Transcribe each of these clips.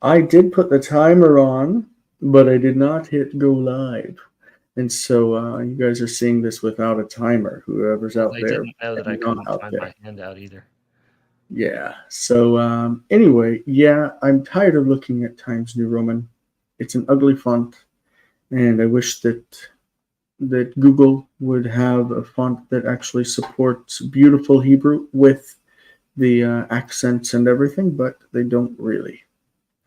I did put the timer on, but I did not hit go live. And so you guys are seeing this without a timer, whoever's Well, out they there didn't know that I and not couldn't out find there. my handout either. Yeah. So anyway, yeah, I'm tired of looking at Times New Roman. It's an ugly font, and I wish that Google would have a font that actually supports beautiful Hebrew with the accents and everything, but they don't really.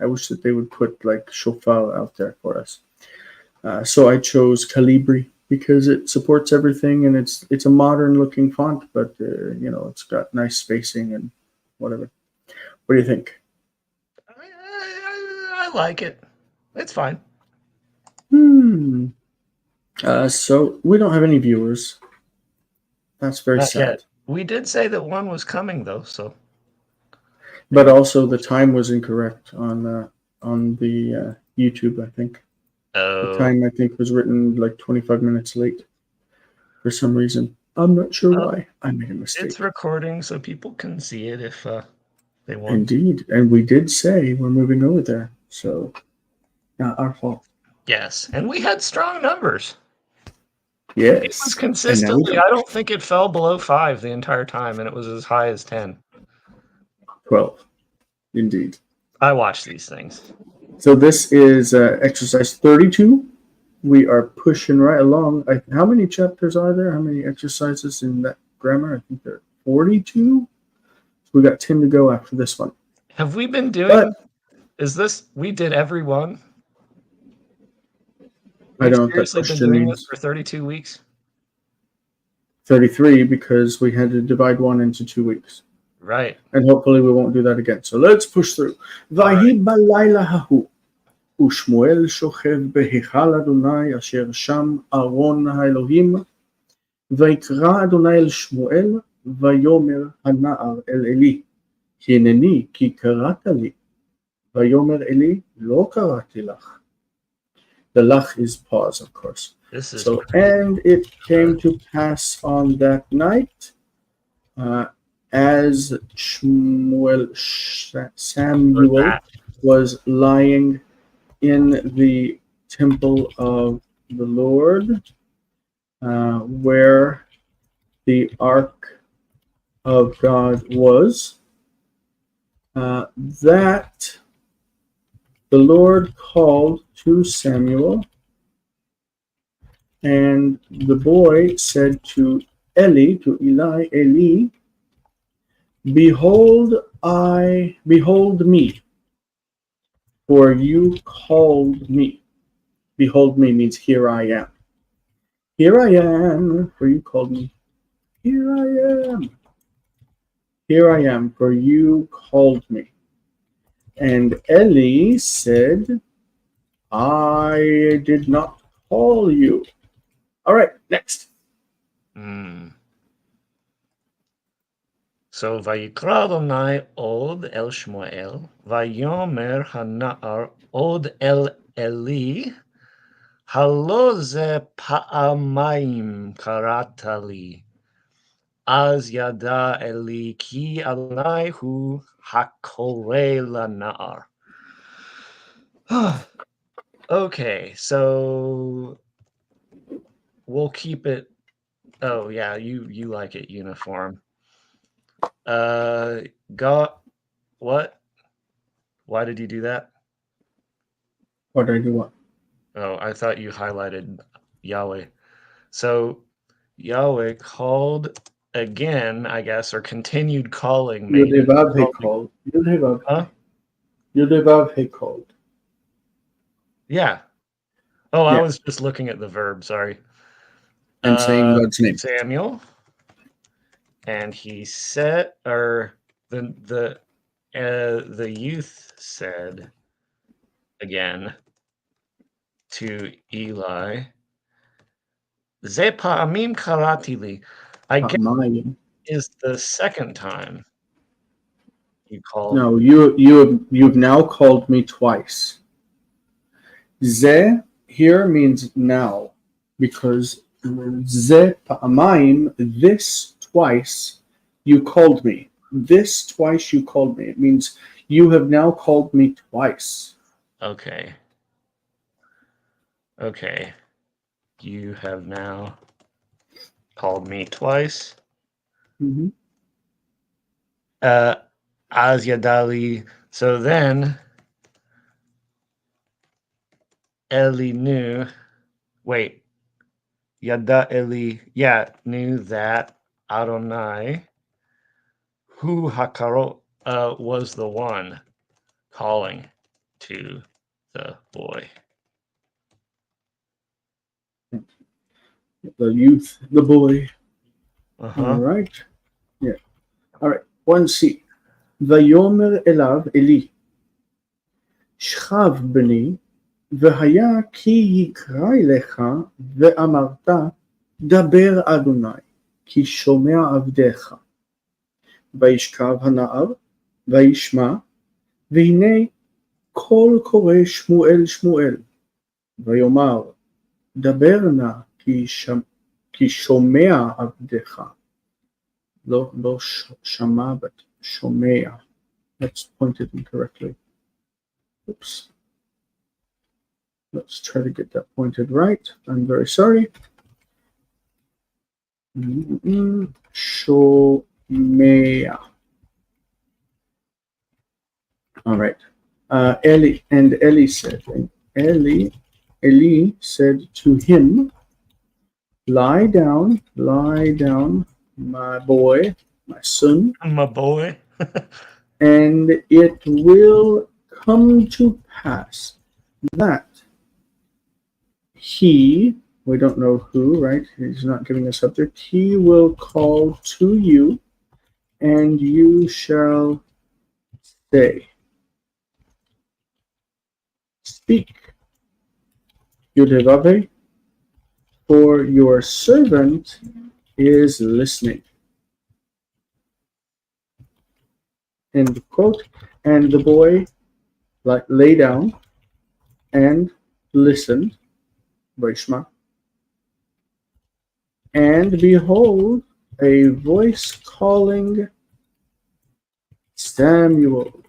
I wish that they would put like Shofar out there for us. So I chose Calibri because it supports everything and it's a modern looking font, but it's got nice spacing and whatever. What do you think? I like it. It's fine. Hmm. So we don't have any viewers. That's very Not yet. sad. We did say that one was coming though, so But maybe. also the time was incorrect on the YouTube. I think the Oh, time I think was written like 25 minutes late for some reason. I'm not sure well, why. I made a it's mistake. recording so people can see it if they want. Indeed, and we did say we're moving over there, so not our fault. Yes, and we had strong numbers. It was Yes, and now we consistently. don't. I don't think it fell below 5 the entire time, and it was as high as 10. 12, indeed. I watch these things. So this is exercise 32. We are pushing right along. How many chapters are there? How many exercises in that grammar? I think there are 42. So we got 10 to go after this one. Have we been doing? But Is this? We did every one. I We've don't know what that seriously been question doing this means. for 32 weeks. 33 because we had to divide one into 2 weeks. Right. And hopefully we won't do that again. So let's push through. All right. ויהי בלילה ההוא, ושמואל שוכב בהיכל אדוני אשר שם ארון האלוהים, ויקרא אדוני אל שמואל, ויאמר הנער אל עלי, הנני כי קראת לי, ויאמר עלי לא קראתי לך. The lach is pause, of course. This is So, pretty. and it came to pass on that night, as Or Samuel that. was lying in the temple of the Lord, where the ark of God was, that the Lord called to Samuel, and the boy said to Eli, behold me, for you called me. Behold me means here I am. Here I am, for you called me. Here I am. Here I am, for you called me. And Eli said, I did not call you. All right, next. So ויקרא אדוני עוד אל שמואל, ויאמר הנער עוד אל עלי, הלא זה פעמיים קראת לי. אז ידע עלי כי אדוני הוא הקורא לנער. Okay, so we'll keep it. Oh yeah, you like it uniform. Got what? Why did you do that? What did I do? What? Oh, I thought you highlighted Yahweh. So Yahweh called again, I guess, or continued calling, maybe. Yudevav he Calling. called. Yudevav Huh? he called. Yeah. Oh, I Yeah, was just looking at the verb. Sorry. and saying God's name. Samuel, and he said, or the youth said again to Eli, Ze pa'amim karati li. I guess Pamayim. is the second time you called. No, you've now called me twice. Ze here means now, because ze pa'amayim, this twice, you called me. This twice you called me. It means you have now called me twice. Okay. Okay. You have now called me twice. Mm-hmm. Az Yadali. So then Eli knew. Wait. Yada Eli. Yeah, knew that Adonai, who Hakaro, was the one calling to the boy. The youth, the boy. Uh-huh. All right. Yeah. All right. 1C. ויאמר אליו אלי, שכב בני, והיה כי יקרא אליך, ואמרת, דבר אדוני, כי שומע עבדיך. וישכב הנער, וישמע, והנה קול קורא שמואל שמואל, ויאמר, דבר נא, כי שומע עבדיך. לא שמע, but שומע. That's pointed incorrectly. Oops. Let's try to get that pointed right. I'm very sorry. Shomea. All right. Eli said, Eli said to him, lie down, my boy, my son. My boy. And it will come to pass that he, we don't know who, right? He's not giving a subject. He will call to you, and you shall say, speak, Yudevave, for your servant is listening. End quote. And the boy lay down and listened. Vaishma. And behold, a voice calling, Samuel,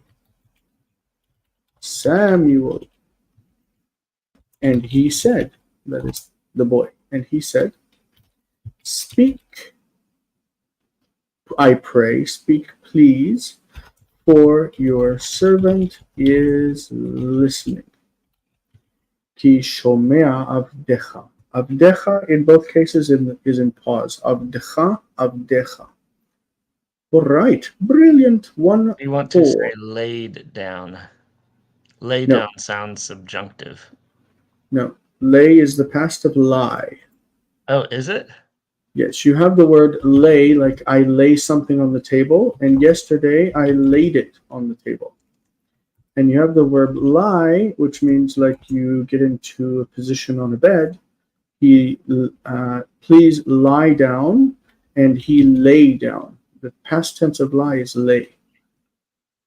Samuel. And he said, that is the boy, and he said, speak, I pray, speak please, for your servant is listening. Ki shomea avdecha. Avdecha in both cases is in pause. Avdecha, avdecha. All right, brilliant. You want to say laid down. Lay down sounds subjunctive. No, lay is the past of lie. Oh, is it? Yes, you have the word lay, like I lay something on the table, and yesterday I laid it on the table. And you have the verb lie, which means like you get into a position on a bed. He, please lie down, and he lay down. The past tense of lie is lay.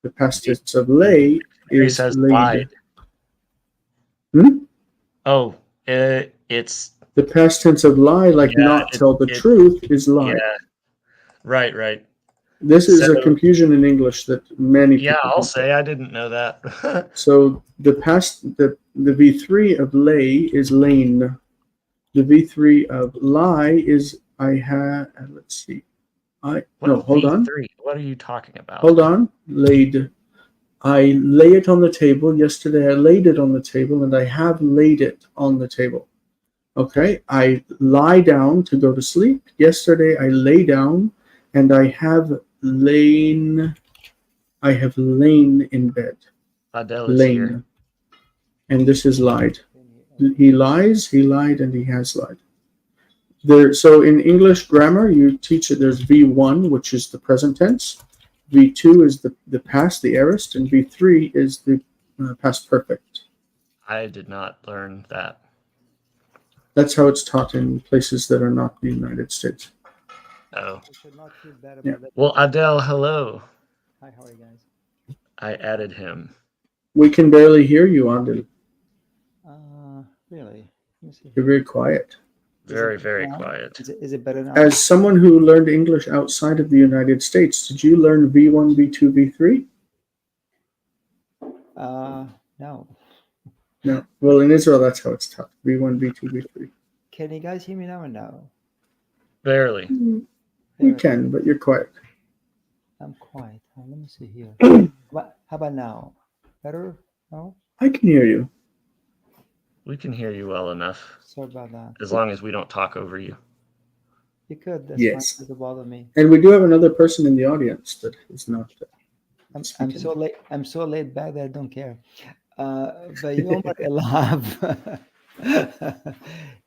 The past tense of lay is laid. Lied. Hmm? Oh, it's the past tense of lie, like not tell the truth, is lie. Yeah. Right. This is a confusion in English that many people. Yeah, I'll say I didn't know that. So the past, the V3 of lay is lane. The V3 of lie is I had. Let's see. Hold on. What are you talking about? Hold on. Laid. I lay it on the table. Yesterday I laid it on the table, and I have laid it on the table. Okay, I lie down to go to sleep. Yesterday I lay down, and I have lain in bed. Adele is here. And this is lied. He lies, he lied, and he has lied. So in English grammar, you teach it. There's V1, which is the present tense. V2 is the past, the aorist, and V3 is the past perfect. I did not learn that. That's how it's taught in places that are not the United States. Oh. Yeah. Well, Adele, hello. Hi, how are you guys? I added him. We can barely hear you, Adele. Really? You're very quiet. Very, it better very now? quiet. Is it better now? As someone who learned English outside of the United States, did you learn V1, V2, V3? No. No. Well, in Israel, that's how it's taught. V1, V2, V3. Can you guys hear me now or no? Barely. We There, can, but you're quiet. I'm quiet. Let me see here. How about now? Better? No? I can hear you. We can hear you well enough, Sorry about that. as long as we don't talk over you. You could. That's Yes. fine. Doesn't bother me. And we do have another person in the audience that is not. I'm speaking. so late. I'm so laid back that I don't care. ביום אליו,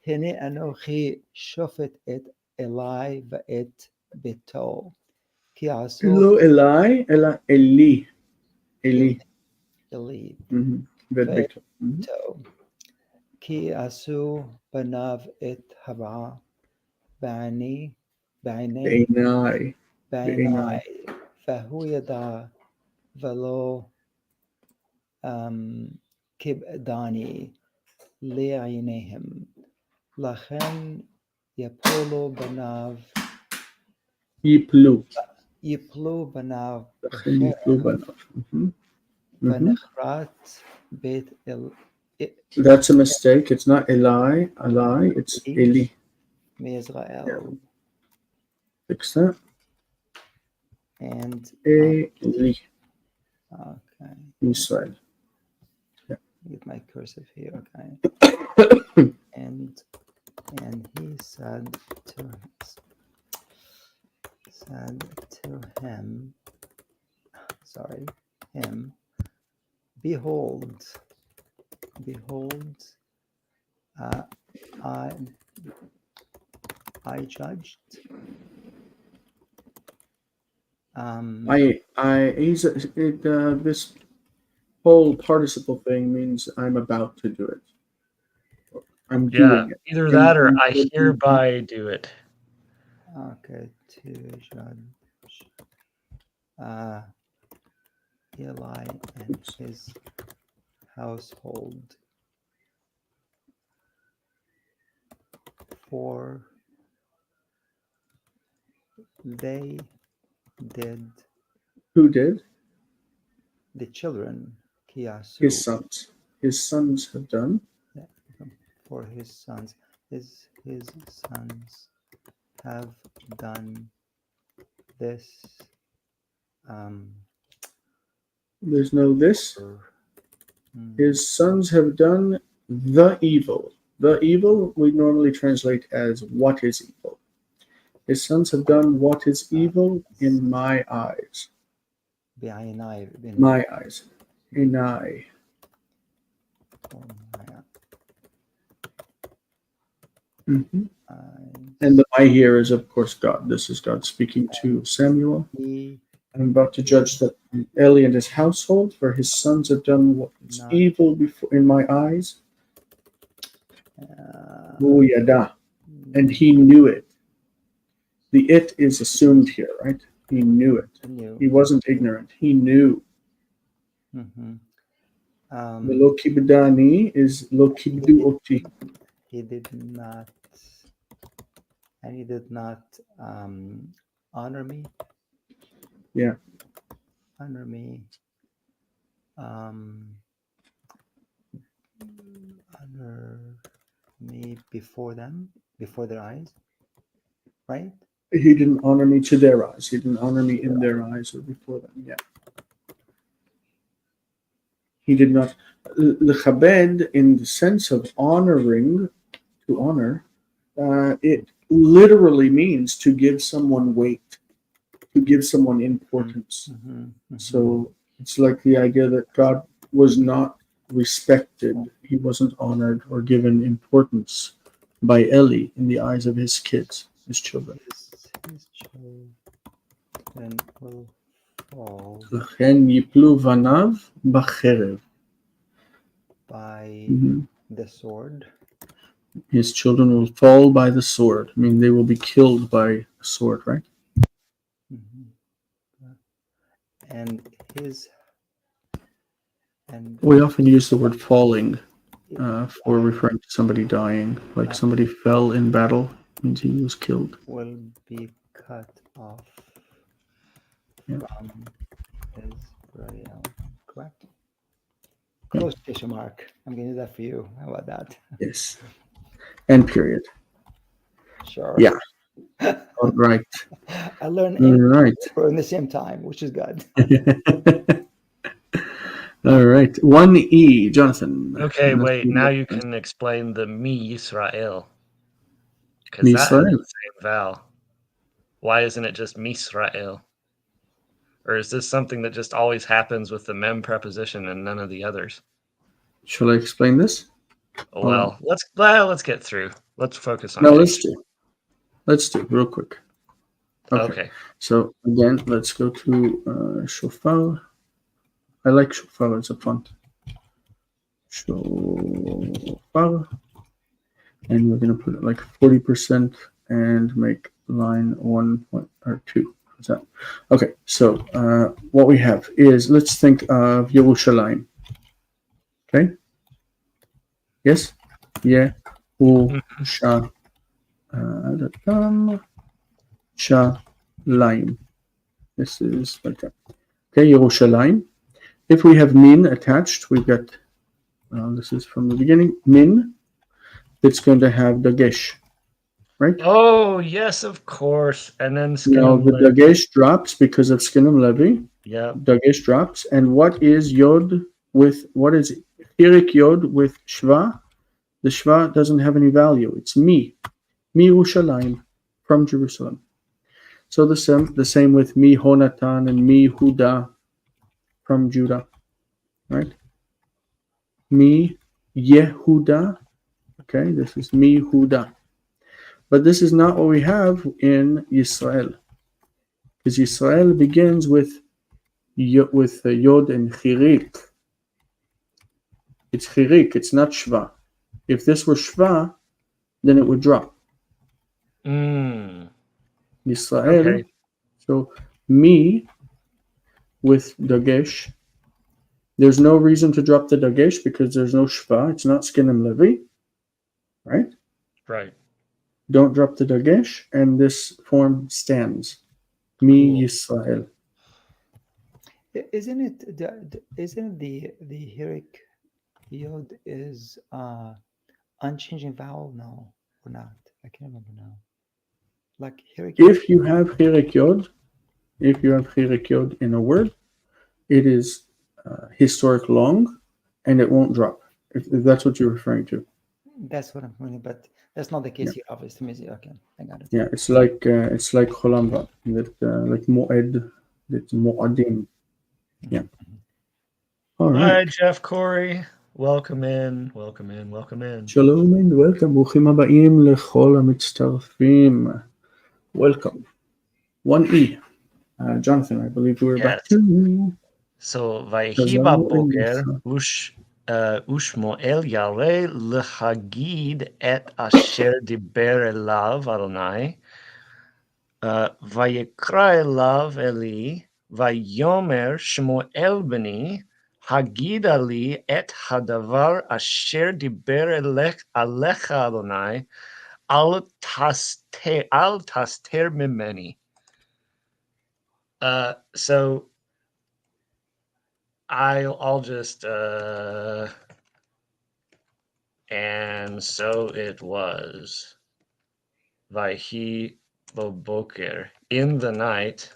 הנה אנוכי שופט את אלי ואת ביתו, כי עשו Lo Eli, Ela Eli. Eli. אלי ואת ביתו. ביתו, כי עשו בניו את הרע בעיני בעיניי. בעיניי, והוא ידע ולא כיבדני לעיניהם, לכן יפלו בניו ייפלו. בניו לכן ייפלו בניו. ונחרט בית That's a mistake. It's not Eli, it's Eli. מישראל. Fix that. And Eli. okay, Israel. get my cursive here. Okay. and he said to him, behold, I judged. This whole participle thing means I'm about to do it. I'm doing it. Either that or I hereby do it. Okay, to judge Eli and his household, for they did. Who did? The children, Kiasu. His sons. His sons have done. For his sons. His sons have done this. There's no this. His sons have done the evil. The evil we normally translate as what is evil. His sons have done what is evil in my eyes. My eyes. Inai. And the my here is, of course, God. This is God speaking to Samuel. I'm about to judge that Eli and his household, for his sons have done what is evil before in my eyes. Yada. And he knew it. The it is assumed here, right? He knew it. He wasn't ignorant. He knew. The lo kibdani is lo kibdu oti. He did not, and he did not honor me. Yeah. Honor me. Honor me before them, before their eyes, right? He didn't honor me to their eyes. He didn't honor me in their eyes or before them. Yeah. He did not. L'chabed, in the sense of honoring, to honor, it literally means to give someone weight, to give someone importance. So it's like the idea that God was not respected. He wasn't honored or given importance by Eli in the eyes of his kids, his children. His children will fall לכן ייפלו בניו בחרב. by the sword. His children will fall by the sword. I mean, they will be killed by a sword, right? And we often use the word falling for referring to somebody dying, like somebody fell in battle, means he was killed. Will be cut off Yeah. from Israel. Correct? Yeah. Close question mark. I'm going to do that for you. How about that? Yes. And period. Sure. Yeah. All right. I learned All English right. in the same time, which is good. All right. 1E, Jonathan. Okay, Let's wait. see Now what you it can explain the Mi Yisrael. Because Mi that has Yisrael. the same vowel. Why isn't it just Misrael? Or is this something that just always happens with the mem preposition and none of the others? Shall I explain this? Well, let's get through. Let's focus on No, page. let's do real quick. Okay. So again, let's go to shofar. I like shofar as a font. Shofar. And we're going to put it like 40% and make line 1.2. How's that? Okay, so what we have is, let's think of Yerushalayim. Okay? Yes? Yeah. Shalayim. This is like that. Okay, Yerushalayim. If we have min attached, we've got, this is from the beginning, min, that's going to have dagesh, right? Oh, yes, of course. And then Now the dagesh drops because of skinim levi. Yeah. Dagesh drops. And what is yod with, what is hirik yod with shva? The shva doesn't have any value. It's mi Yerushalayim, from Jerusalem. So the same with mi Honatan and mi Huda, from Judah, right? Mi Yehuda. Okay, this is mi Huda. But this is not what we have in Yisrael. Because Yisrael begins with yod and chirik. It's chirik, it's not shva. If this were shva, then it would drop. Mm. Yisrael. Okay. So mi with dagesh. There's no reason to drop the dagesh because there's no shva. It's not skinim levi, right? Right. Don't drop the dagesh, and this form stands. Mi Cool. Yisrael. Isn't it the hirik yod is unchanging vowel? No, or not? I can't remember now. Like hirik. If you have chirik yod in a word, it is historic long, and it won't drop. If that's what you're referring to. That's what I'm meaning, but that's not the case here, obviously. Okay, I got it. Yeah, it's like cholam vav, that like moed, that's moadim. Yeah. All Hi, right. Jeff Corey. Welcome in. Welcome in. Welcome in. שלום and welcome. ברוכים הבאים לכל המצטרפים. Welcome. 1E. Jonathan, I believe we were back Yes. to. So, ויהי חזרנו בבוקר, אליך. ושמואל ירא להגיד את אשר דיבר אליו אדוני, ויקרא אליו אלי, ויאמר שמואל בני, הגידה לי את הדבר אשר דיבר עליך אדוני, אל תסתר ממני. So I'll just and so it was. Vayhi boboker, in the night.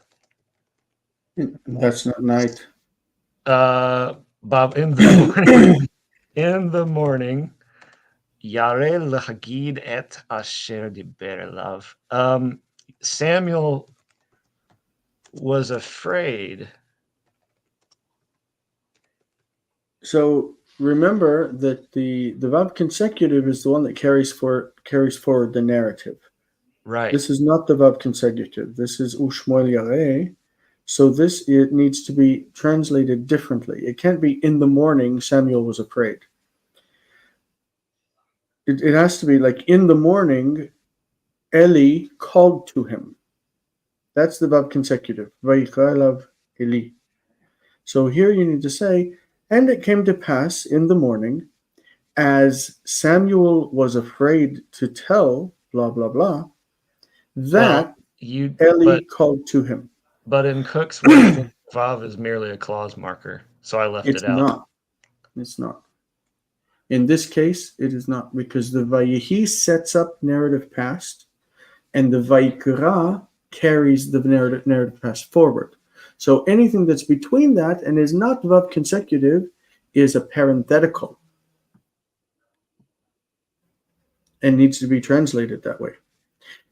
That's not night. Bob, in the morning. In the morning. Yare lahagid et asher diber elav. Samuel was afraid. So remember that the vav consecutive is the one that carries forward the narrative. Right. This is not the vav consecutive. This is ushmoel yareh. So it needs to be translated differently. It can't be in the morning Samuel was afraid. It has to be like in the morning Eli called to him. That's the vav consecutive. Vayikra elav Eli. So here you need to say, and it came to pass in the morning as Samuel was afraid to tell blah blah blah, that Well, Eli called to him. but in Cook's version, Vav is merely a clause marker, so I left It's it out. not. It's not. In this case, it is not, because the Vayehi sets up narrative past, and the Vayikra carries the narrative past forward. So anything that's between that and is not Vav consecutive is a parenthetical and needs to be translated that way.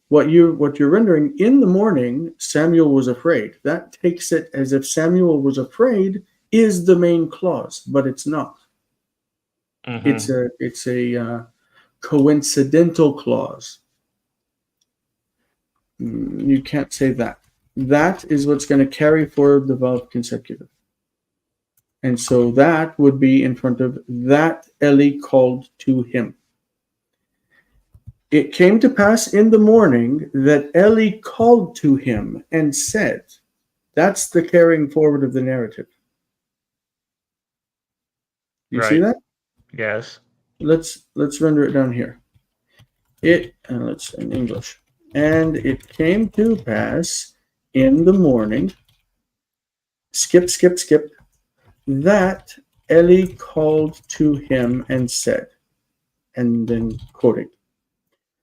What you're rendering, in the morning, Samuel was afraid. That takes it as if Samuel was afraid is the main clause, but it's not. Mm-hmm. It's a coincidental clause. You can't say that. That is what's going to carry forward the Vav consecutive. And so that would be in front of that Eli called to him. It came to pass in the morning that Eli called to him and said, that's the carrying forward of the narrative. You see that? Yes. Let's render it down here. Let's in English. And it came to pass in the morning, skip, that Eli called to him and said, and then quoting.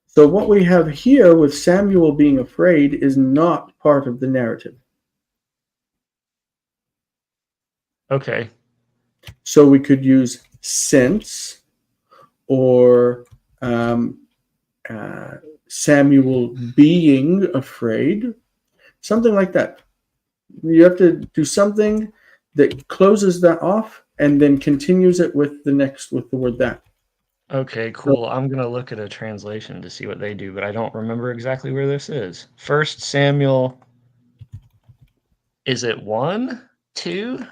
So what we have here with Samuel being afraid is not part of the narrative. Okay. So we could use since or Samuel being afraid, something like that. You have to do something that closes that off and then continues it with the word that. Okay, cool. I'm going to look at a translation to see what they do, but I don't remember exactly where this is. 1 Samuel, is it 1, 2?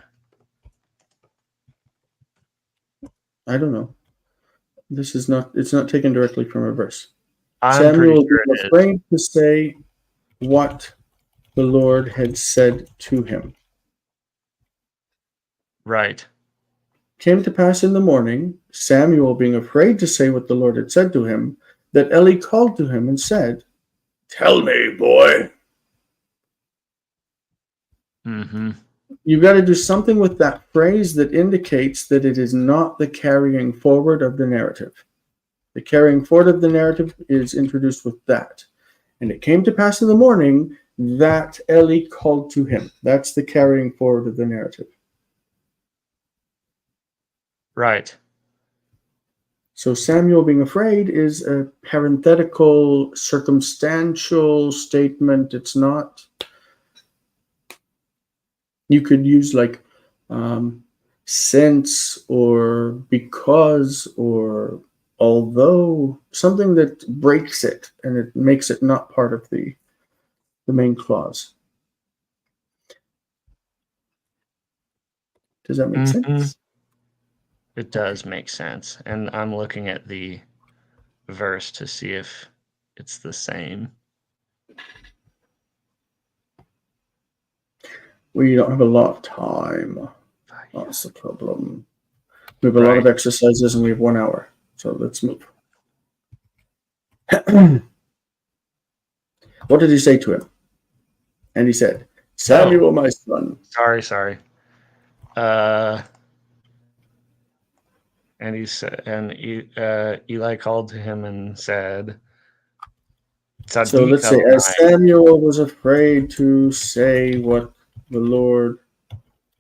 I don't know. It's not taken directly from a verse. I'm Samuel pretty sure was it is. afraid to say what the Lord had said to him. Right. Came to pass in the morning, Samuel being afraid to say what the Lord had said to him, that Eli called to him and said, tell me, boy. Mm-hmm. You've got to do something with that phrase that indicates that it is not the carrying forward of the narrative. The carrying forward of the narrative is introduced with that. And it came to pass in the morning that Eli called to him. That's the carrying forward of the narrative. Right. So Samuel being afraid is a parenthetical, circumstantial statement. It's not. You could use like since or because or although, something that breaks it and it makes it not part of the main clause. Does that make sense? It does make sense. And I'm looking at the verse to see if it's the same. We don't have a lot of time. That's the problem. We have a lot of exercises and we have 1 hour. So let's move. What did he say to him? And he said, Samuel, my son. Sorry. And he said, and Eli called to him and said, So let's say, as Samuel was afraid to say what the Lord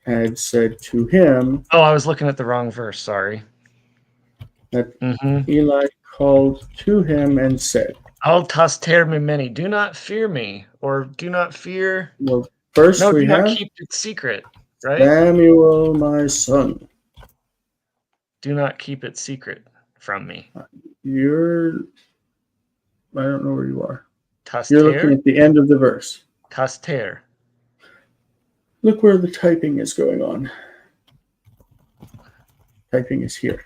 had said to him. Oh, I was looking at the wrong verse. Sorry. That Eli called to him and said, "Al taster mimeni, do not fear me, or do not fear." Well, first no, we do have not keep it secret, right? Samuel, my son. Do not keep it secret from me. I don't know where you are. Taster? You're looking at the end of the verse. Taster. Look where the typing is going on. Typing is here.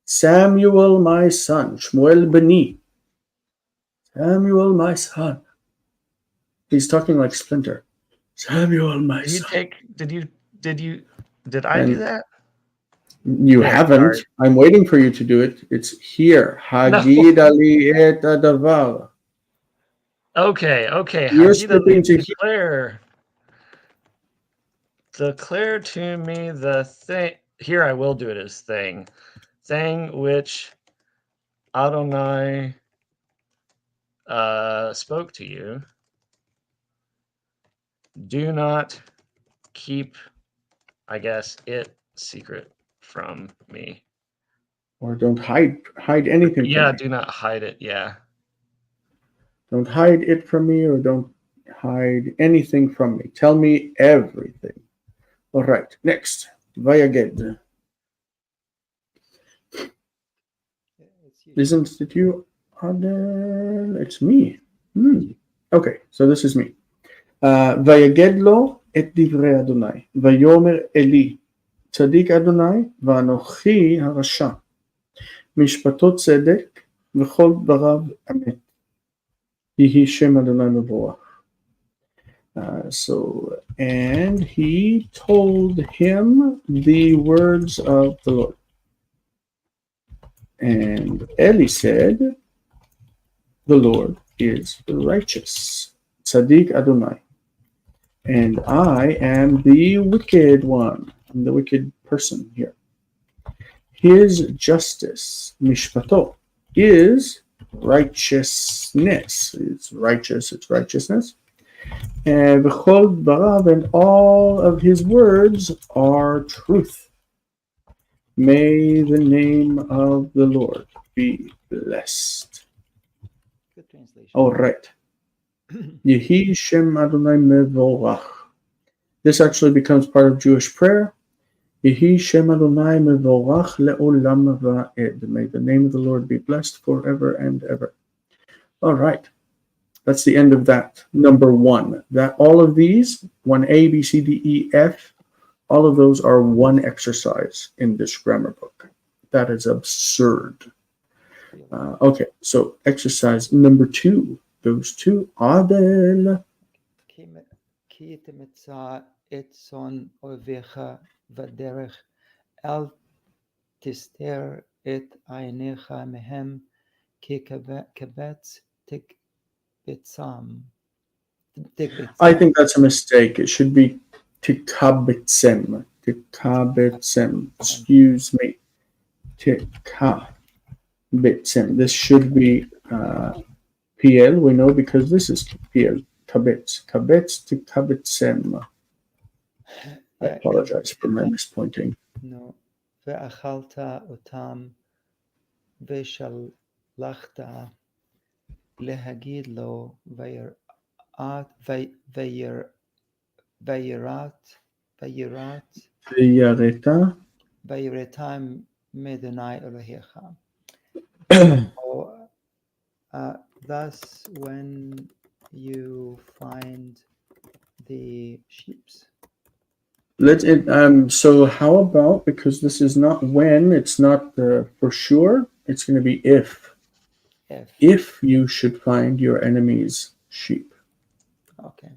Samuel, my son. Shmuel beni. Samuel, my son. He's talking like Splinter. Samuel, my son. Did I do that? You Yeah, haven't. sorry. I'm waiting for you to do it. It's here. Hagid ali et adavar. Okay. You're Hagid Ali, skipping to here. declare to me the thing. Here, I will do it as thing which Adonai spoke to you. Do not keep, I guess, it secret from me. Or don't hide anything from Yeah, me. do not hide it. Yeah. Don't hide it from me, or don't hide anything from me. Tell me everything. All right, next. Vayaged. It's you. Isn't it you, Adel? It's me. Okay, so this is me. ויגד לו את דברי אדוני, ויאמר אלי, צדיק אדוני, ואנוכי הרשע. משפטו צדק, וכל דבריו אמת. יהי שם אדוני מבורך. And he told him the words of the Lord. And Eli said, the Lord is righteous. Tzaddik Adonai. And I am the wicked one. I'm the wicked person here. His justice, mishpato, is righteousness. It's righteous, it's righteousness. And v'chol dvarav, and all of his words are truth. May the name of the Lord be blessed. Good translation. All right. Yehi Shem Adonai Mevorach. This actually becomes part of Jewish prayer. Yehi Shem Adonai Mevorach le'olam va'ed. May the name of the Lord be blessed forever and ever. All right. That's the end of that. Number one. That all of these, 1A, B, C, D, E, F, all of those are one exercise in this grammar book. That is absurd. Okay, so exercise number 2 goes to Adel. כי תמצא את צאן אויביך בדרך, אל תסתר את עיניך מהם, כי קבץ תקבצם. I think that's a mistake. It should be tikabitzem. Tikabitzem. Excuse me. Tikabitzem. This should be PL. We know because this is PL. Kabetz. Kabetz tikabitzem. I apologize for my mispointing. No. ואכלת אותם ושלחת להגיד לו ויראת מאדוני אלוהיך. Thus, when you find the sheep. So how about, because this is not when, it's not for sure, it's going to be if. If you should find your enemy's sheep. Okay.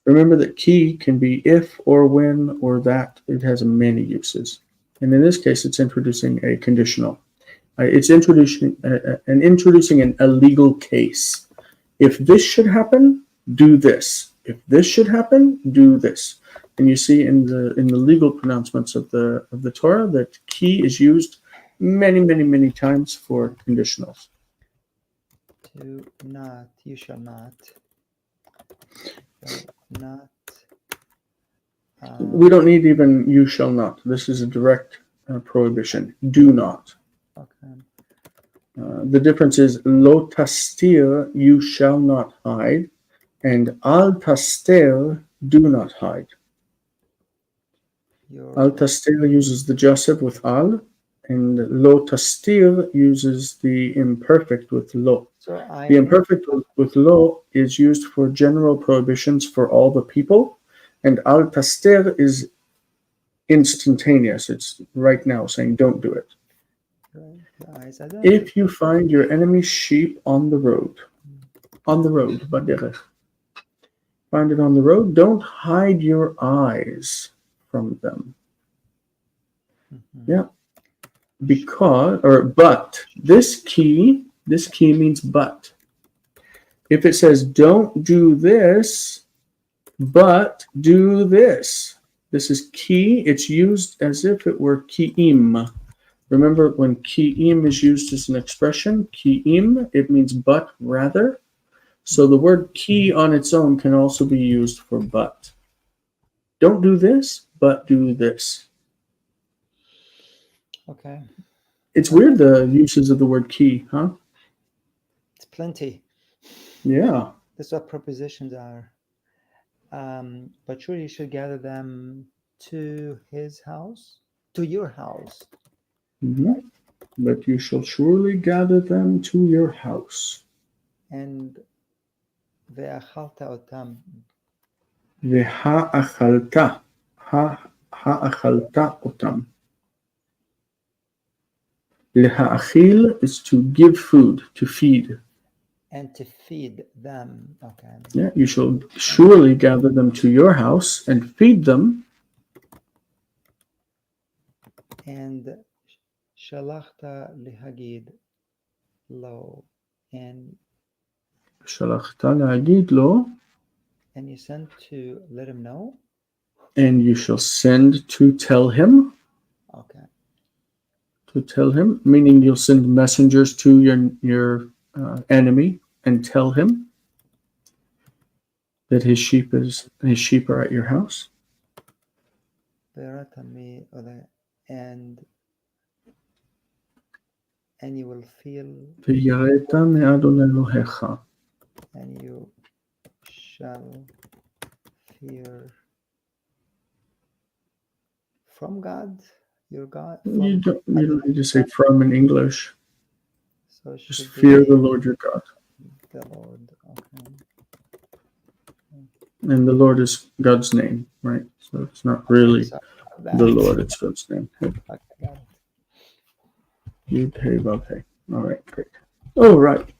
Remember that ki can be if or when or that. It has many uses. And in this case, it's introducing a conditional. It's introducing a legal case. If this should happen, do this. If this should happen, do this. And you see in the legal pronouncements of the Torah that ki is used many times for conditionals. To not, you shall not. Not. We don't need even you shall not. This is a direct prohibition. Do not. Okay. The difference is lo tastir, you shall not hide, and al taster, do not hide. Al taster uses the Joseph with al, and lo tastir uses the imperfect with lo. The imperfect with lo is used for general prohibitions for all the people, and al taster is instantaneous. It's right now saying don't do it. If you find your enemy's sheep on the road, baderech, find it on the road, don't hide your eyes from them. Mhm. Yeah. Because, or but, this key means but. If it says don't do this, but do this. This is key. It's used as if it were ki'im. Remember when ki'im is used as an expression, ki'im, it means but rather. So the word ki on its own can also be used for but. Don't do this, but do this. Okay. It's weird the uses of the word ki, huh? It's plenty. Yeah. That's what prepositions are. But surely you should gather them to his house, to your house. Mhm. But you shall surely gather them to your house. And ve'achalta otam. והאכלת, האכלת אותם. להאכיל is to give food, to feed. And to feed them. Okay. Yeah, you shall surely gather them to your house and feed them. And shalachta lihagid lo. And שלחת להגיד לו, you sent to let him know. and you shall send to tell him. Okay. To tell him, meaning you'll send messengers to your enemy and tell him that his sheep are at your house. Ve'ratami ole. And you will feel. ויראת מאדוני אלוהיך. And you shall fear from God, your God. You don't need to say from in English. So it Just should fear be the Lord your God. the Lord. Okay. And the Lord is God's name, right? So it's not really So the Lord, it's God's name. Okay, got it. Yud Hey Vav Hey. All right, great. All right.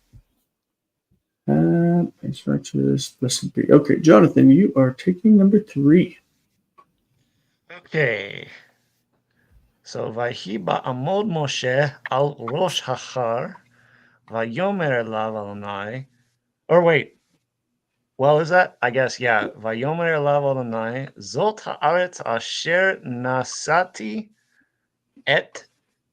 Instructions, blessed be. Okay, Jonathan, you are taking number 3. Okay. So Vayhi ba'amod Moshe al rosh hachar vayomer elav Adonai. Or wait. Well, is that? I guess, yeah. Vayomer elav Adonai zot haaretz asher nasati et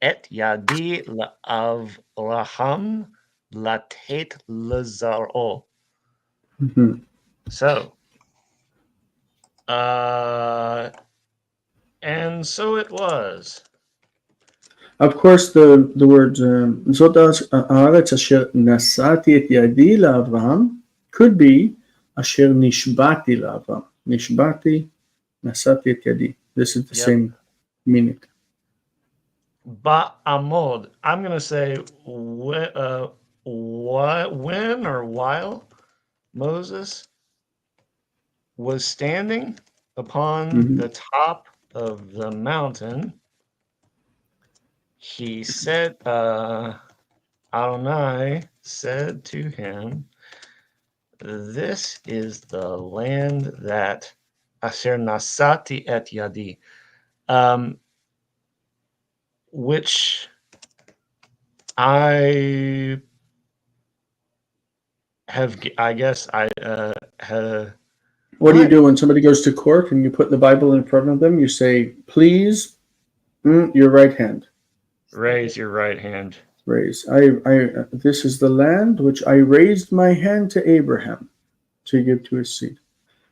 yadi la'avraham latet lezaro. Mm-hmm. So, and so it was. Of course, the words Zot haaretz asher nasati et yadi la'Avraham could be asher nishbati la'Avraham. Nishbati, nasati et yadi. This is the Yep. same meaning. Ba'amod. I'm going to say when or while Moses was standing upon the top of the mountain, he said, Adonai said to him, this is the land that Asher Nasati et Yadi, which I have, I guess, have. What do you do when somebody goes to court and you put the Bible in front of them? You say, please, your right hand. Raise your right hand. Raise. This is the land which I raised my hand to Abraham to give to his seed.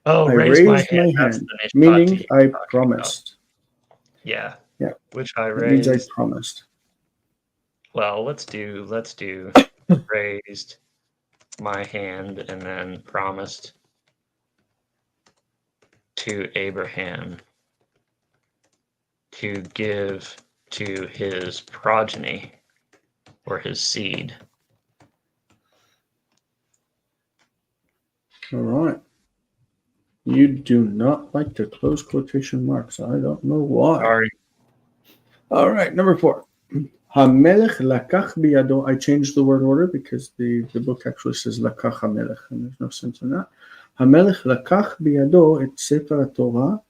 Oh, I raise my raised hand. my That's hand, the meaning Nishpati I you're talking promised. about. Yeah. Yeah. Which I That means I raised. promised. Well, let's do raised my hand and then promised to Abraham to give to his progeny or his seed. All right. You do not like to close quotation marks. I don't know why. Sorry. All right, number 4. Hamelech lakach biyado. I changed the word order because the book actually says lakach hamelech, and there's no sense in that. Hamelech lakach biyado et sefer Torah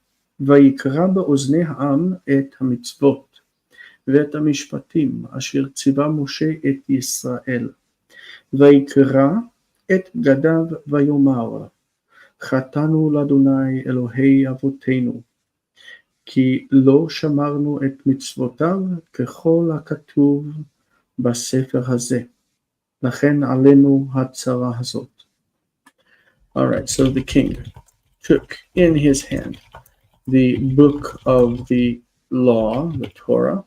vayikra be'oznei ha'am et hamitzvot. ואת המשפטים אשר ציווה משה את ישראל. ויקרא את בגדיו ויאמר, חטאנו לאדוני אלוהי אבותינו, כי לא שמרנו את מצוותיו ככל הכתוב בספר הזה. לכן עלינו הצרה הזאת. Alright, so the king took in his hand the book of the law, the Torah,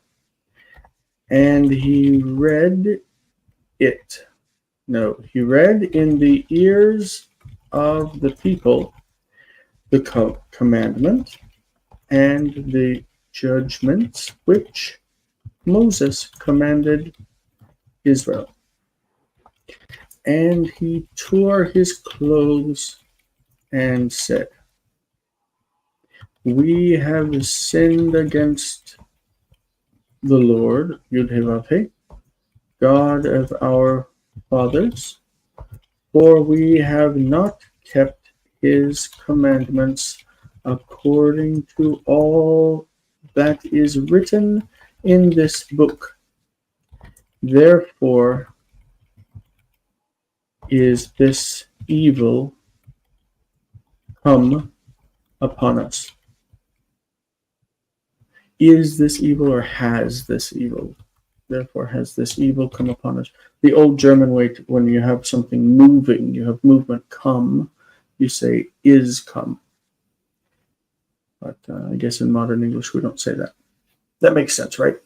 and he read it. No, he read in the ears of the people the commandment and the judgments which Moses commanded Israel. And he tore his clothes and said, we have sinned against the Lord, Yud-Heh-Vav-Heh, God of our fathers, for we have not kept his commandments according to all that is written in this book. Therefore is this evil come upon us. Is this evil or has this evil? Therefore has this evil come upon us. The old German way, when you have something moving, you have movement come, you say is come. But I guess in modern English we don't say that. That makes sense, right?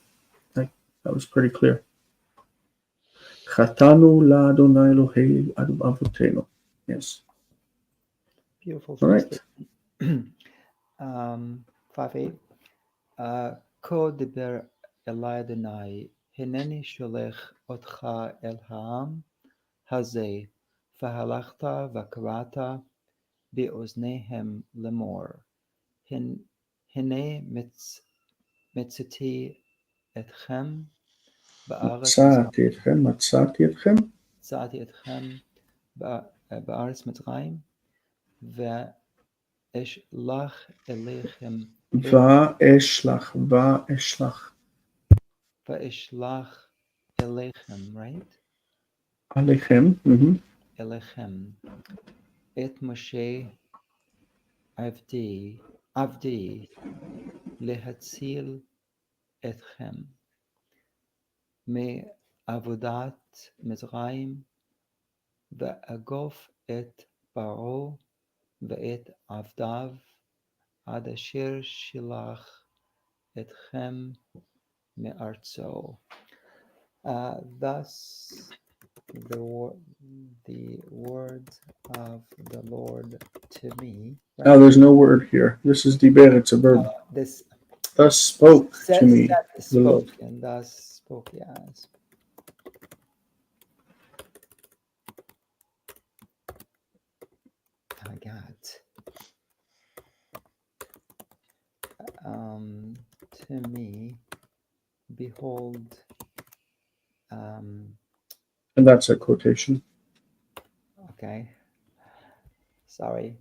That was pretty clear. Chatanu la'Adonai Elohei avotenu. Yes. Beautiful. All right. 5:8. כה דיבר אלי אדוני, הנני שולח אותך אל העם הזה, והלכת וקראת באוזניהם לאמור, הנה מצאתי אתכם בארץ מצרים, ואשלח אליכם ואשלח אליכם, right? Alechem. אליכם את משה עבדי להציל אתכם מעבודת מצרים, ואגוף את פרעה ואת עבדיו עד אשר שלח אתכם מארצו. Thus the word of the Lord to me. Right? Oh, there's no word here. This is diber, it's a verb. This Thus spoke to me. Spoke, and thus spoke, yes. I got to me, behold, And that's a quotation. okay, sorry.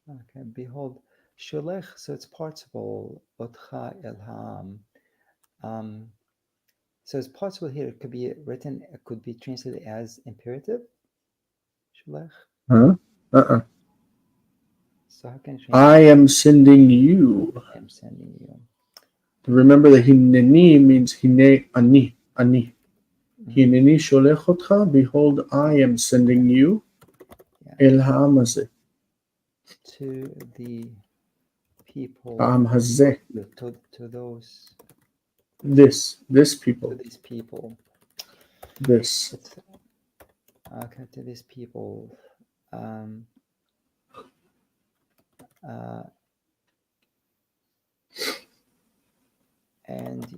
Okay, behold, shulech, so it's participle, otcha el ha'am. So it's participle here, it could be written, it could be translated as imperative. Shulech. Huh? So how can you I am sending you. I am sending you. Remember that hineni means hine ani. Hineni sholech otcha, behold, I am sending you. El ha'am hazeh. To the people. Ha'am hazeh. To those. This people. To these people. This. Okay, to these people. And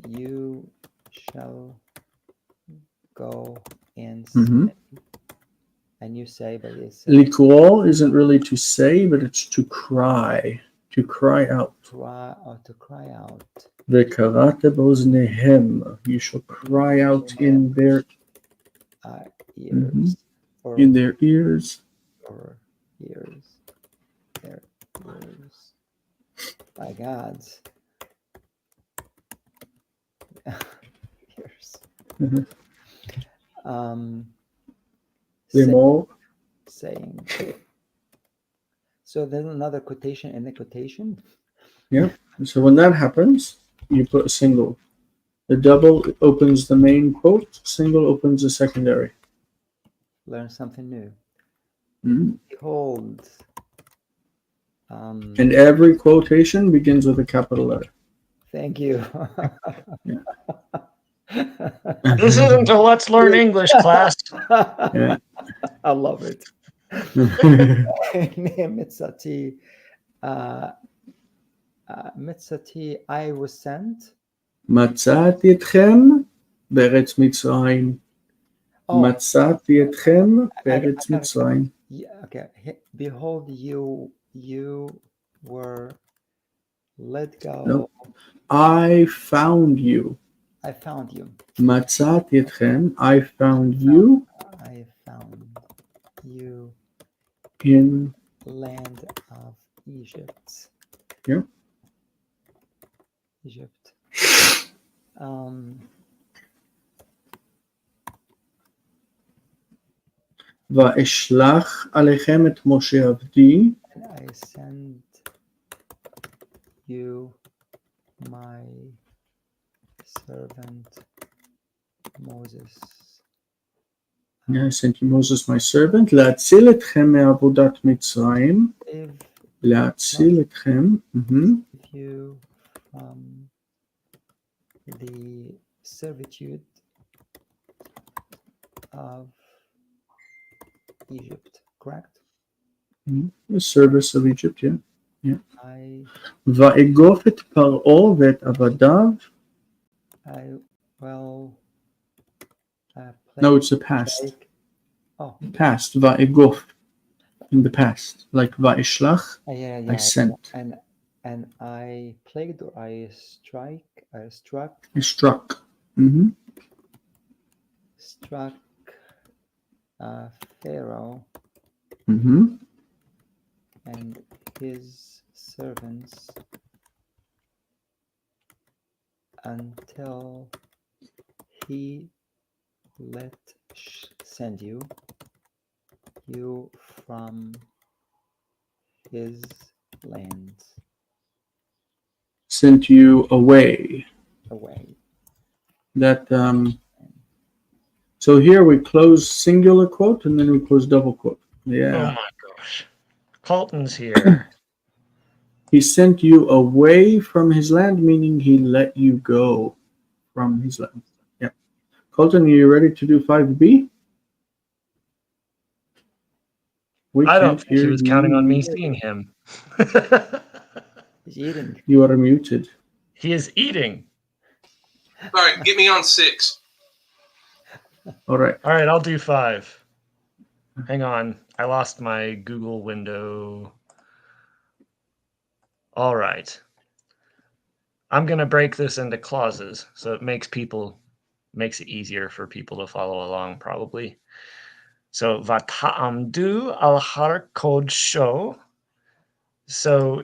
you shall go and say, and you say, but it's Likro isn't really to say, but it's to cry out. To cry out. Vekarate boznehem, you shall cry out in their ears, in their ears. Or ears, their ears. My God. Years. Mhm. Say- Limor. saying. So there's another quotation in the quotation. Yeah. So when that happens, you put a single. The double opens the main quote. Single opens the secondary. Learn something new. Mhm. Behold. And every quotation begins with a capital letter. Thank you. This isn't a Let's Learn English class. Yeah. I love it. Mitzati, Mitzati, I was sent. מצאתי אתכם בארץ מצרים. Oh, מצאתי אתכם I בארץ got it. מצרים. Yeah, okay. Behold, you were let go. No. I found you. I found you. מצאתי אתכם. I found you I found you, in land of Egypt. Yeah. Egypt. ואשלח עליכם את משה עבדי. I send you my servant Moses. Yeah, I sent you Moses my servant. להציל אתכם מעבודת מצרים. Save להציל אתכם. you from the servitude of Egypt, correct? The service of Egypt, yeah. I ואגוף את פרעה ואת עבדיו. will No, it's the past. plague. Oh, Past. ואגוף. In the past. Like ואשלח. yeah. I sent. And I plagued or I struck I struck. struck Pharaoh and his servants until he let send you from his lands Sent you away. That so here we close singular quote and then we close double quote. Yeah. Oh my gosh. Colton's here. He sent you away from his land, meaning he let you go from his land. Yeah. Colton, are you ready to do 5B? I don't think he was counting on me seeing him. He's eating. You are muted. He is eating. All right, get me on 6. All right. All right, I'll do 5. Hang on. I lost my Google window. All right. I'm going to break this into clauses so it makes it easier for people to follow along probably. So vata'amdu al har kodsho. So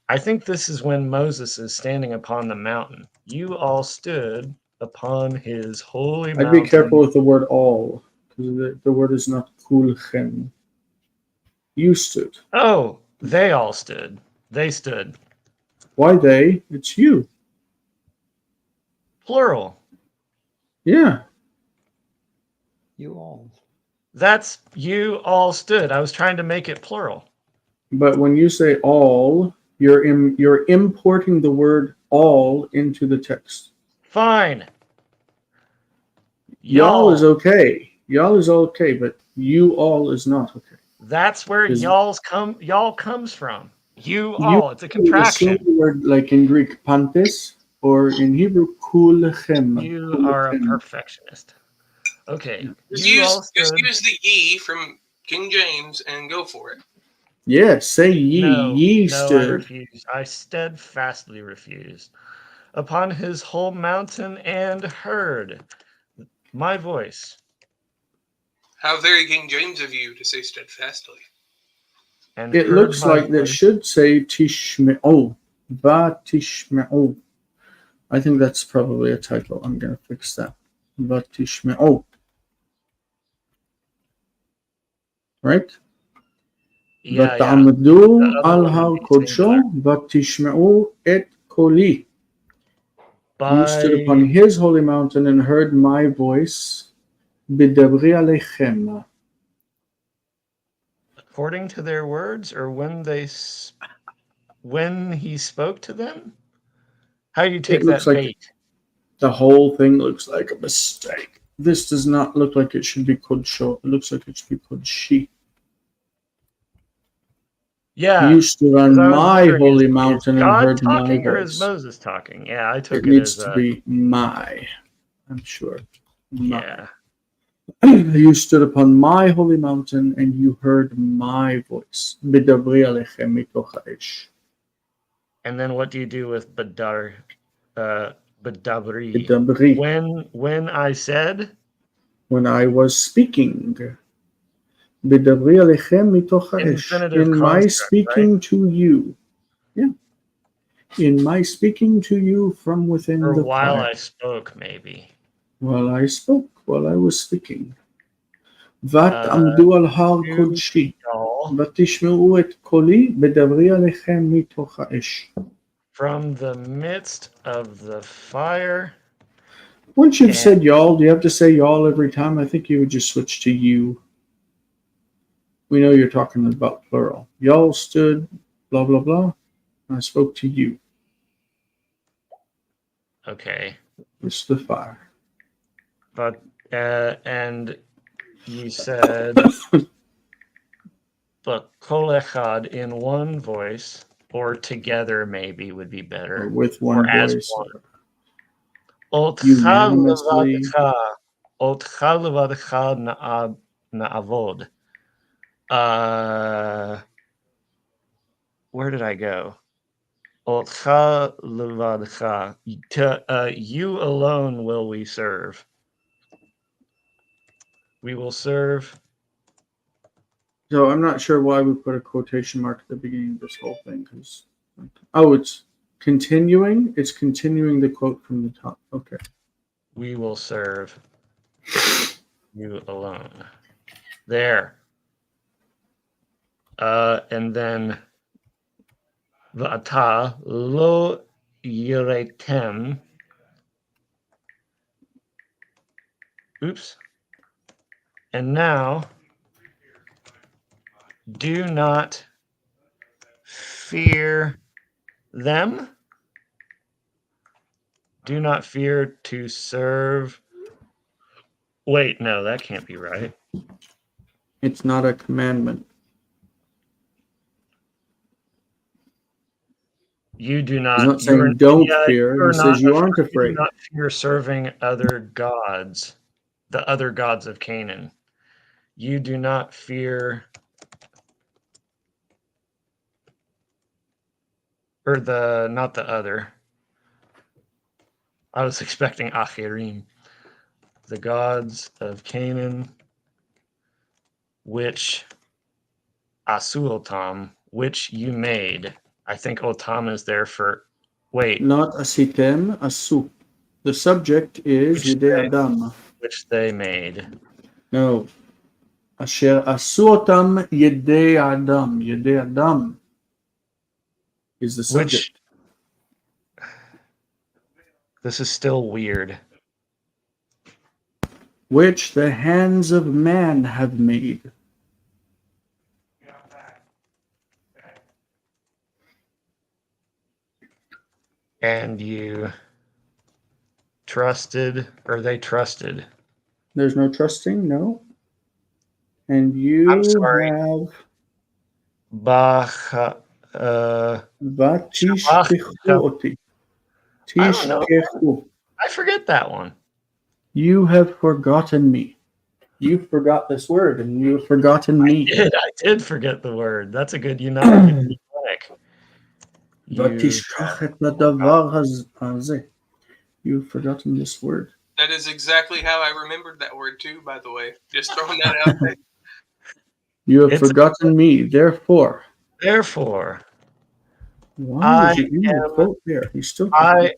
I think this is when Moses is standing upon the mountain. You all stood upon his holy mountain. I'd be careful with the word all, because the word is not kulchem. You stood. Oh, they all stood. They stood. Why they? It's you. Plural. Yeah. You all. That's you all stood. I was trying to make it plural. But when you say all, you're importing the word all into the text. Fine. Y'all is okay. Y'all is okay, but you all is not okay. That's where y'all comes from. You all. It's a contraction. Assume the word like in Greek pantes or in Hebrew kulchem. You are a perfectionist. Okay. Just use the E from King James and go for it. Yeah, say ye. Ye stood. I refuse. I steadfastly refuse. Upon his whole mountain and heard my voice. How very King James of you to say steadfastly. And it looks like that should say tishme. Oh, Vatishme'u. I think that's probably a typo. I'm going to fix that. Vatishme'u. Right? Yeah, yeah. ותעמדו The other על one הר would be קודשו singular. ותשמעו את קולי. You stood upon By his holy mountain and heard my voice. בדברי עליכם. according to their words, or when he spoke to them? How do you take It looks that like bait? the whole thing looks like a mistake. This does not look like it should be kodsho. It looks like it should be kodshi. Yeah. You stood 'cause on I was my wondering, holy is mountain and God heard my talking or is voice. Moses talking? Yeah, I took It it needs as to be my, I'm sure. My. yeah. You stood upon my holy mountain and you heard my voice. בדברי עליכם מתוך האש. And then what do you do with badabri? בדברי. When I said, When I was speaking. בדברי עליכם מתוך האש. infinitive In my construct, speaking right? to you. Yeah. In my speaking to you from within Or the while fire. I spoke, maybe. While I spoke, while I was speaking. ותעמדו על הר קודשי. Y'all, ותשמעו את קולי בדברי עליכם מתוך האש. from the midst of the fire. Once you've said y'all, do you have to say y'all every time? I think you would just switch to you. We know you're talking about plural. Y'all stood, blah, blah, blah. I spoke to you. Okay. It's the fire. But, and you said, but kol echad in one voice, or together maybe would be better. Or with one or as voice. one. Otcha Unanimously. levadcha na'avod. Where did I go? Otcha levadcha. You alone will we serve. We will serve. So I'm not sure why we put a quotation mark at the beginning of this whole thing. It's continuing. It's continuing the quote from the top. Okay. We will serve you alone. There. And then Va'ata lo yiretem. Oops. And now, do not fear them. Do not fear to serve. Wait, no, that can't be right. It's not a commandment. You do not. He's not saying don't fear. You are He says you aren't You afraid. do not fear serving other gods, the other gods of Canaan. You do not fear, or not the other. I was expecting Achirim, the gods of Canaan, which Asu Otam, which you made. I think Otam is there for. Wait. Not asitem, asu. The subject is Yidei Adam. Which they made. No. Asher asu otam Yidei Adam. Yidei Adam is the subject. This is still weird. Which the hands of man have made. And you trusted, or they trusted. There's no trusting, no. And you I'm sorry. have Vatishkechu oti. I don't know. Tishkechu. I forget that one. You have forgotten me. You forgot this word, and you have forgotten me. I did forget the word. That's a good mnemonic. ותשכח את הדבר הזה. You've forgotten this word. That is exactly how I remembered that word too, by the way. Just throwing that out there. You have forgotten me, therefore. Therefore. Why is he in the quote there? He's still. I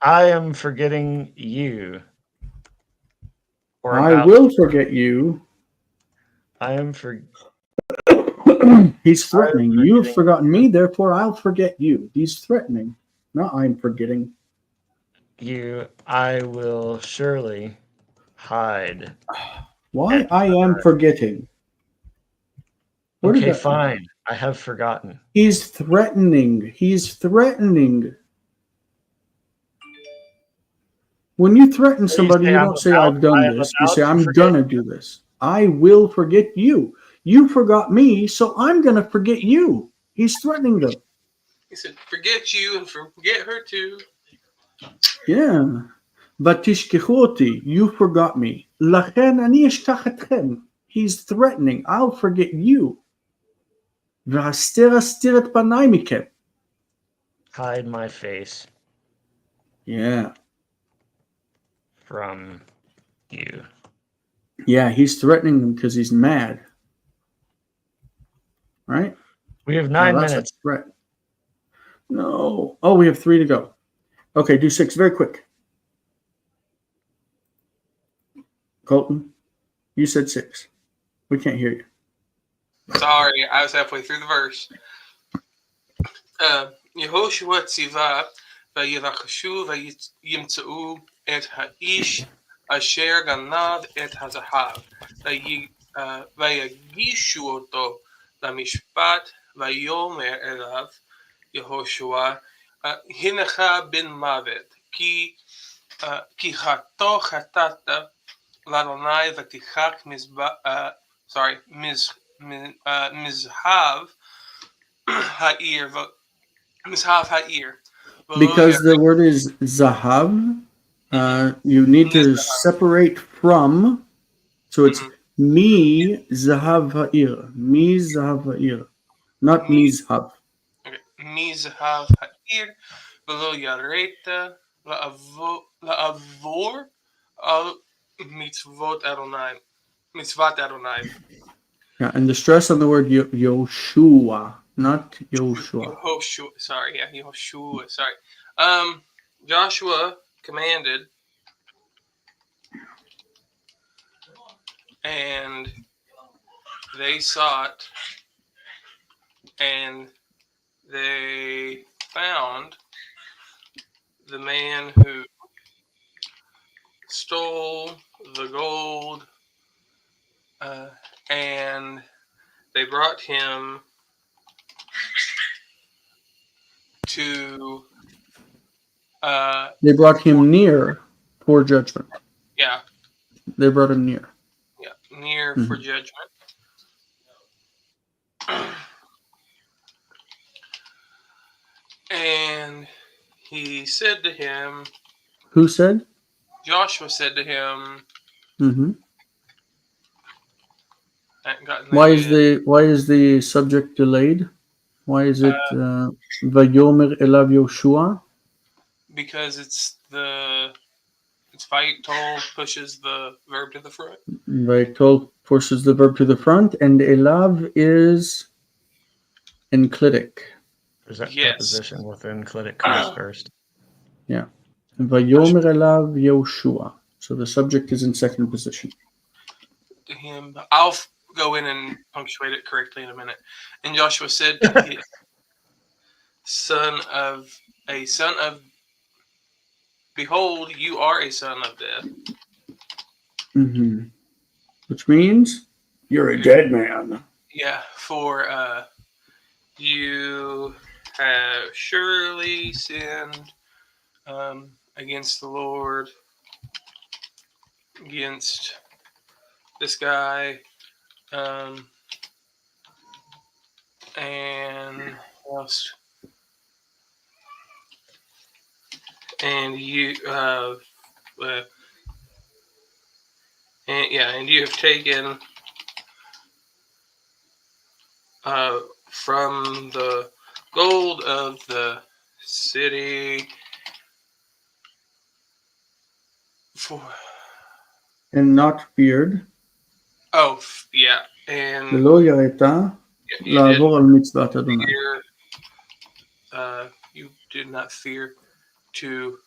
am forgetting you. Or I about will forget you. I am for He's threatening. I'm You've forgetting forgotten me, therefore I'll forget you. He's threatening. Not I'm forgetting. you. I will surely hide. Why I am forgetting. Where did Okay, that come from? fine. I have forgotten. He's threatening. He's threatening. When you threaten So you somebody, say you I'm don't say, about- I've done I am this. You about say, to I'm forget gonna do this. I will forget you. You forgot me, so I'm gonna forget you. He's threatening them. He said, "Forget you and forget her too." Yeah. ותשכחו אותי, you forgot me. לכן אני אשכח אתכם. He's threatening, I'll forget you. והסתר אסתיר את פניי מכם. hide my face Yeah. from you. Yeah, he's threatening them because he's mad. Right? We have Now 9 that's minutes. a threat. No. Oh, we have 3 to go. Okay, do 6 very quick. Colton, you said 6. We can't hear you. Sorry, I was halfway through the verse. יהושע ציווה וירחשו וימצאו את האיש אשר גנב את הזהב ויגישו אותו למשפט ויאמר אליו יהושע הנך בן מוות כי חטאת לאדוני ותיקח מזהב העיר Mizhav Ha'ir. Because the word is zahav, you need to separate from. So it's mi zahav ha'ir. Mi zahav ha'ir. Not mizhav. Okay. Mizhav Ha'ir. V'lo yareta la'avor al mitzvot Adonai. Mitzvat Adonai. Yeah, and the stress on the word Yoshua, not Yoshua. Yehoshua. Sorry, yeah, Yehoshua. Sorry. Joshua commanded, and they sought, and they found the man who stole the gold, and they brought him to. They brought him near for judgment. Yeah. They brought him near. Yeah, near for judgment. And he said to him. Who said? Joshua said to him. Mm-hmm. Why is the subject delayed? Why is it Vayomer Elav Yoshua? Because it's Vayitol pushes the verb to the front. Vayitol pushes the verb to the front, and Elav is enclitic. There's that preposition within enclitic comes first. Yeah. Vayomer Elav Yoshua. So the subject is in second position. To him, I'll go in and punctuate it correctly in a minute. And Joshua said to him, son of, behold, you are a son of death. Mm-hmm. Which means you're a dead man. Yeah, for you have surely sinned against the Lord, against this guy, and else. And you have, and you have taken from the gold of the city and not feared. Oh, yeah. And ולא יראת לעבור על מצוות אדוני. you did not fear to.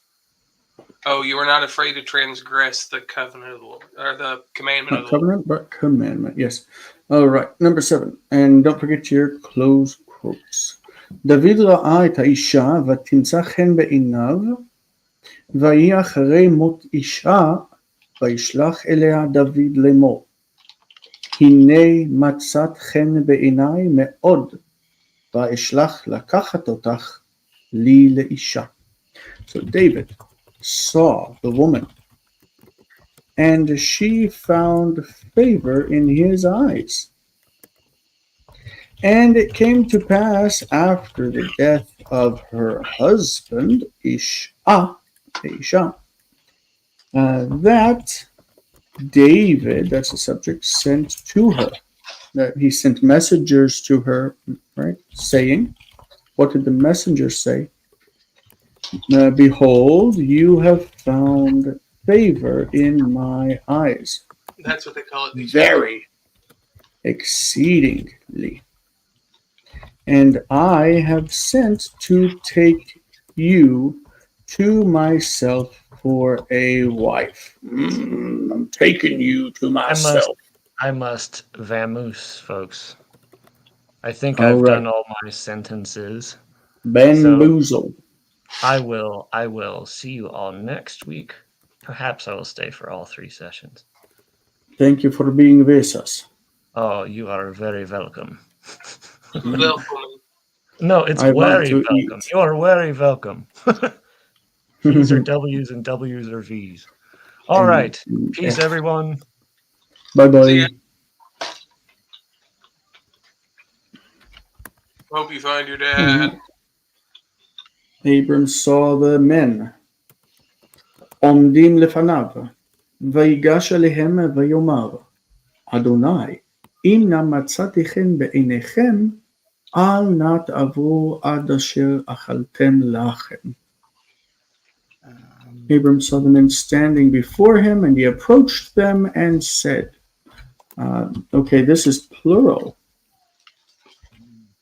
Oh, you were not afraid to transgress the covenant of the Lord, or the commandment of Not the Lord. covenant, but commandment. Yes. All right. Number 7. And don't forget your close quotes. דוד ראה את האישה ותמצא חן בעיניו, ויהי אחרי מות אישה, וישלח אליה דוד לאמור. הנה מצאת חן בעיניי מאוד, ואשלח לקחת אותך לי לאישה. So David saw the woman, and she found favor in his eyes. And it came to pass after the death of her husband, Isha, that David, that's the subject, sent to her. That he sent messengers to her, right? Saying, what did the messengers say? Behold, you have found favor in my eyes. That's what they call it. These Very exceedingly. And I have sent to take you to myself for a wife. I'm taking you to myself. I must vamoose, folks. I think All I've right. done all my sentences. Bamboozle. I will see you all next week. Perhaps I will stay for all 3 sessions. Thank you for being with us. Oh, you are very welcome. welcome. No, it's I want very to welcome. eat. You are very welcome. V's are W's and W's are V's. All right. Peace, everyone. See ya. Bye-bye. Hope you find your dad. Abram saw the men עומדים לפניו, ויגש אליהם ויאמר, אדוני, אם נא מצאתי חן בעיניכם, אל נא תעברו עד אשר אכלתם לחם. Abram saw the men standing before him, and he approached them and said, okay, this is plural.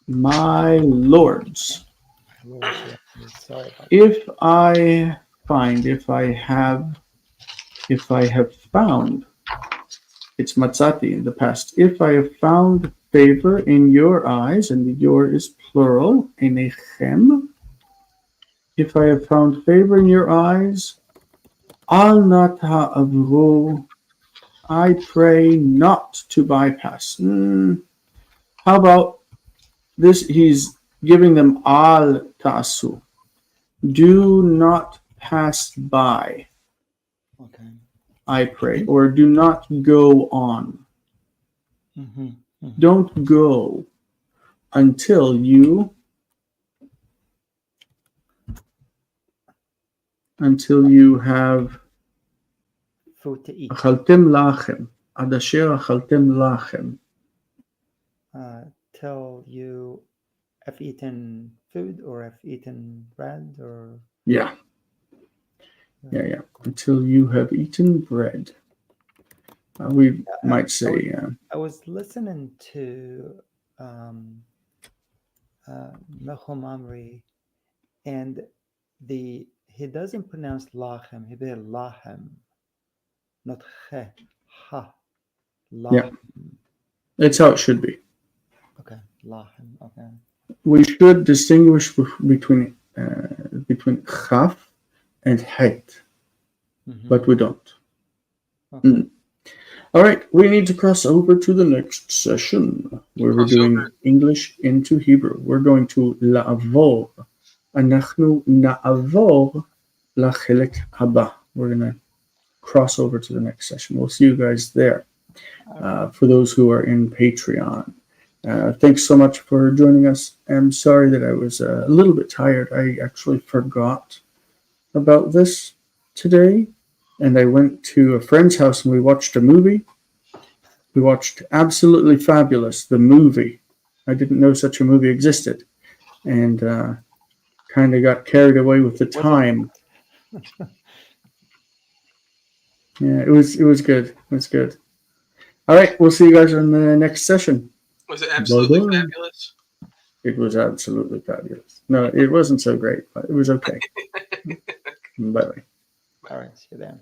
My lords, Sorry about if I have found, it's matzati in the past, if I have found favor in your eyes, and the your is plural, enechem, if I have found favor in your eyes, al nat ha'avru, I pray not to bypass. How about this? He's giving them al ta'asu. Do not pass by, Okay. I pray, or do not go on. Don't go until you have Food to eat. אכלתם לחם, עד אשר אכלתם לחם. Till you have eaten food or have eaten bread or Yeah. Until you have eaten bread. We might say, I was listening to Nahum Amri, and he doesn't pronounce lachem. He says lahem, not che, ha. Lahem. that's how it should be. Okay, lahem. Okay. We should distinguish between chaf and het, but we don't. Okay. All right, we need to cross over to the next session where we're doing English into Hebrew. We're going to לעבור. אנחנו נעבור לחלק הבא. We're going to cross over to the next session. We'll see you guys there. For those who are in Patreon. Thanks so much for joining us. I'm sorry that I was a little bit tired. I actually forgot about this today. And I went to a friend's house and we watched a movie. We watched Absolutely Fabulous, the movie. I didn't know such a movie existed. And kind of got carried away with the time. Yeah, it was good. It was good. All right, we'll see you guys in the next session. Was it absolutely Bye-bye. fabulous? it was absolutely fabulous. No, it wasn't so great, but it was okay. Bye. All right, see you then.